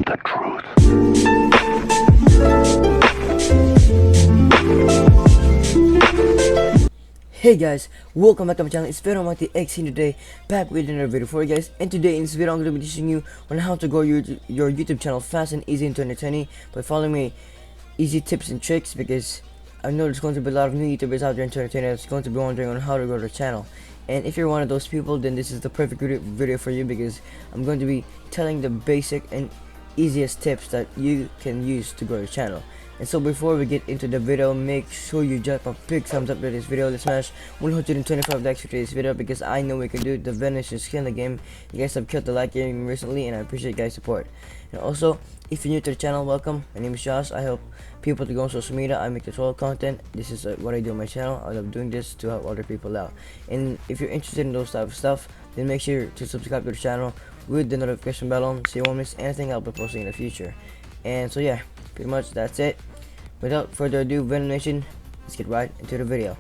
the truth. Hey guys, welcome back to my channel. It's ItzVenomYTX here today, back with another video for you guys. And today in this video I'm going to be teaching you on how to grow your YouTube channel fast and easy in 2020 by following me easy tips and tricks, because I know there's going to be a lot of new YouTubers out there in 2020 that's going to be wondering on how to grow their channel. And if you're one of those people, then this is the perfect video for you, because I'm going to be telling the basic and easiest tips that you can use to grow your channel. And so before we get into the video, make sure you drop a big thumbs up to this video. Let's smash 125 likes for today's video, because I know we can do it. The Venice is killing the game. You guys have killed the like game recently, and I appreciate you guys' support. And also, if you're new to the channel, welcome. My name is Josh. I help people to go on social media. I make tutorial content. This is what I do on my channel. I love doing this to help other people out. And if you're interested in those type of stuff, then make sure to subscribe to the channel with the notification bell on, so you won't miss anything I'll be posting in the future. And so yeah, pretty much that's it. Without further ado, Venom Nation, let's get right into the video.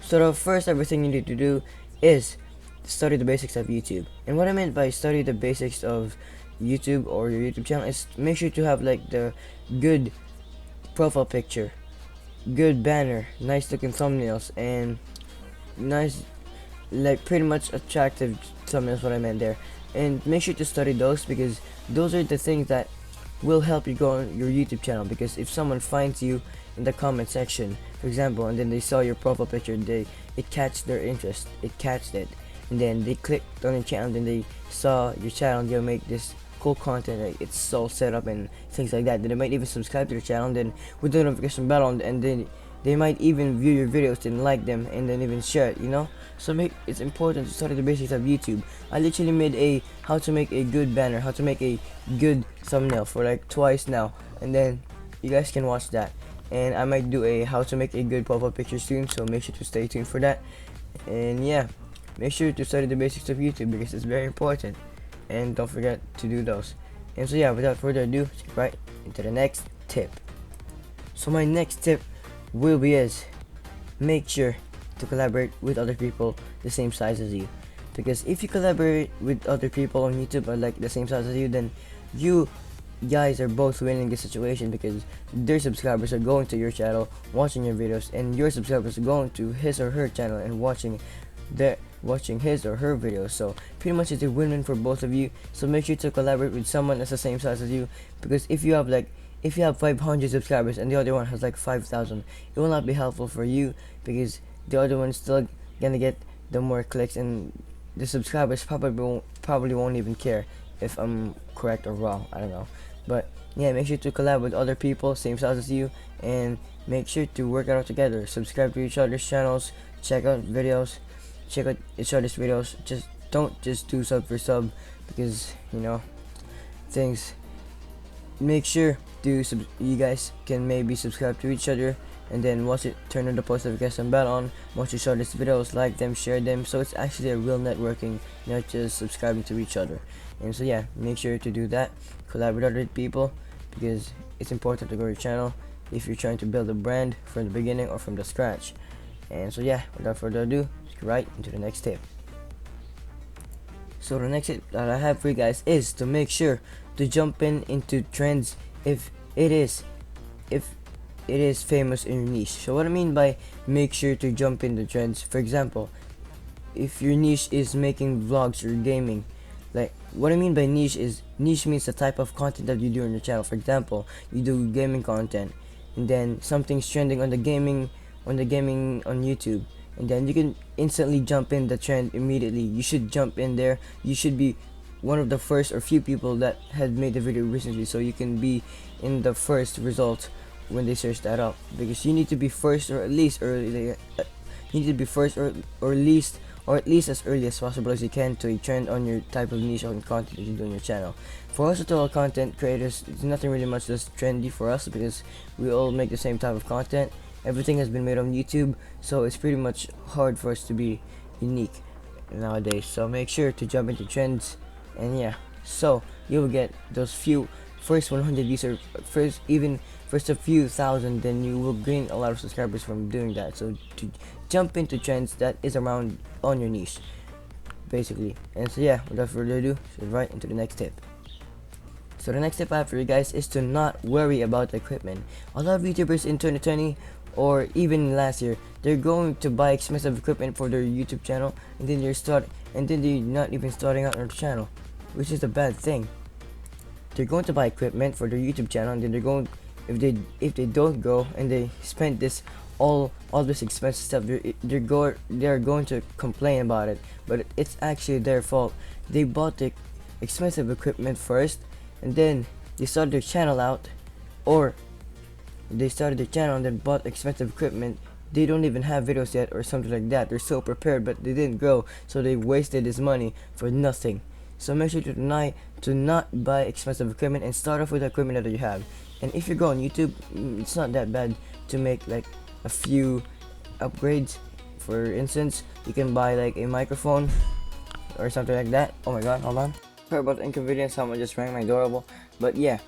So the first everything you need to do is study the basics of YouTube. And what I meant by study the basics of YouTube or your YouTube channel is make sure to have like the good profile picture, good banner, nice looking thumbnails, and nice, like pretty much attractive thumbnails, what I meant there. And make sure to study those, because those are the things that will help you grow your YouTube channel. Because if someone finds you in the comment section, for example, and then they saw your profile picture, it catch their interest, and then they clicked on your channel, then they saw your channel, you make this cool content, like it's so set up and things like that, then they might even subscribe to the channel, and then with the notification bell on, and then they might even view your videos and like them, and then even share it, you know. So it's important to study the basics of YouTube. I literally made a how to make a good banner, how to make a good thumbnail for like twice now, and then you guys can watch that. And I might do a how to make a good profile picture soon, so make sure to stay tuned for that. And yeah, make sure to study the basics of YouTube, because it's very important, and don't forget to do those. And so yeah, without further ado, let's get right into the next tip. So my next tip will be is make sure to collaborate with other people the same size as you. Because if you collaborate with other people on YouTube are like the same size as you, then you guys are both winning this situation, because their subscribers are going to your channel, watching your videos, and your subscribers are going to his or her channel and watching his or her videos. So pretty much it's a win-win for both of you. So make sure to collaborate with someone that's the same size as you, because if you have 500 subscribers and the other one has like 5,000, it will not be helpful for you, because the other one's still gonna get the more clicks, and the subscribers probably won't even care if I'm correct or wrong. I don't know. But yeah, make sure to collab with other people same size as you, and make sure to work out together. Subscribe to each other's channels, check out each other's videos. Don't just do sub for sub, because you know things. Make sure to you guys can maybe subscribe to each other, and then watch it, turn on the post notification bell on, watch each other's videos, like them, share them, so it's actually a real networking, not just subscribing to each other. And so yeah, make sure to do that, collaborate with other people, because it's important to grow your channel if you're trying to build a brand from the beginning or from the scratch. And so yeah, without further ado, let's get right into the next tip. So the next tip that I have for you guys is to make sure to jump into trends if it is famous in your niche. So what I mean by make sure to jump into trends, for example, if your niche is making vlogs or gaming, like what I mean by niche means the type of content that you do on your channel. For example, you do gaming content, and then something's trending on the gaming on YouTube, and then you can instantly jump in the trend immediately. You should jump in there. You should be one of the first or few people that had made the video recently, so you can be in the first result when they search that up, because you need to be first, or at least early. You need to be first, or at least as early as possible as you can to a trend on your type of niche on content that you do on your channel. For us tutorial content creators, it's nothing really much that's trendy for us, because we all make the same type of content. Everything has been made on YouTube, so it's pretty much hard for us to be unique nowadays. So make sure to jump into trends, and yeah, so you will get those first 100 views, or first a few thousand, then you will gain a lot of subscribers from doing that. So to jump into trends that is around on your niche, basically. And so yeah, without further ado, let's get right into the next tip. So the next tip I have for you guys is to not worry about the equipment. A lot of YouTubers in 2020 or even last year, they're going to buy expensive equipment for their YouTube channel, and then they're not even starting out on their channel, which is a bad thing. They're going to buy equipment for their YouTube channel, and then they're going, if they don't go and they spend this all this expensive stuff, they're going to complain about it, but it's actually their fault. They bought the expensive equipment first, and then they started their channel out, or they started their channel and then bought expensive equipment. They don't even have videos yet or something like that. They're so prepared, but they didn't grow, so they wasted this money for nothing. So make sure to not buy expensive equipment and start off with the equipment that you have. And if you go on YouTube, it's not that bad to make like a few upgrades. For instance, you can buy like a microphone or something like that. Oh my god, hold on. Sorry about the inconvenience, someone just rang my doorbell. But yeah,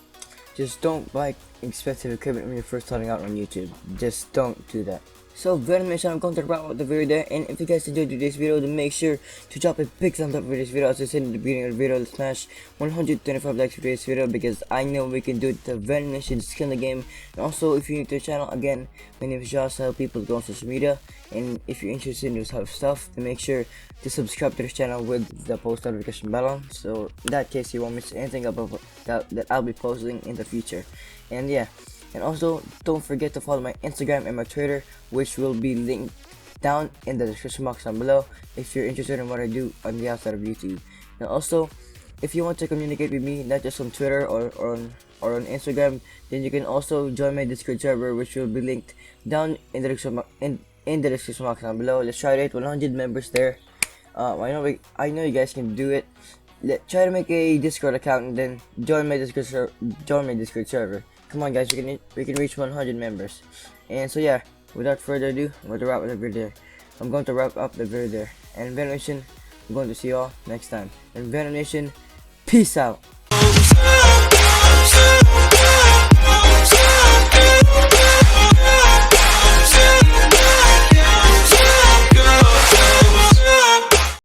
just don't buy expensive equipment when you're first starting out on YouTube. Just don't do that. So VenomYTX, I'm going to wrap up the video there, and if you guys enjoyed today's video, then make sure to drop a big thumbs up for this video. As I said in the beginning of the video, let's smash 125 likes for today's video, because I know we can do it. The VenomYTX is killing the game. And also, if you're new to the channel, again, my name is Josh. I help people go on social media, and if you're interested in this type of stuff, then make sure to subscribe to this channel with the post notification bell on, so in that case you won't miss anything about that I'll be posting in the future. And yeah, and also don't forget to follow my Instagram and my Twitter, which will be linked down in the description box down below if you're interested in what I do on the outside of YouTube. And also, if you want to communicate with me, not just on Twitter or on Instagram, then you can also join my Discord server, which will be linked down in the description box down below. Let's try to hit 100 members there. I know you guys can do it. Try to make a Discord account and then join my Discord server. Come on, guys, we can reach 100 members. And so yeah, without further ado, I'm going to wrap up the video there. And VenomNation, I'm going to see you all next time. And VenomNation, peace out.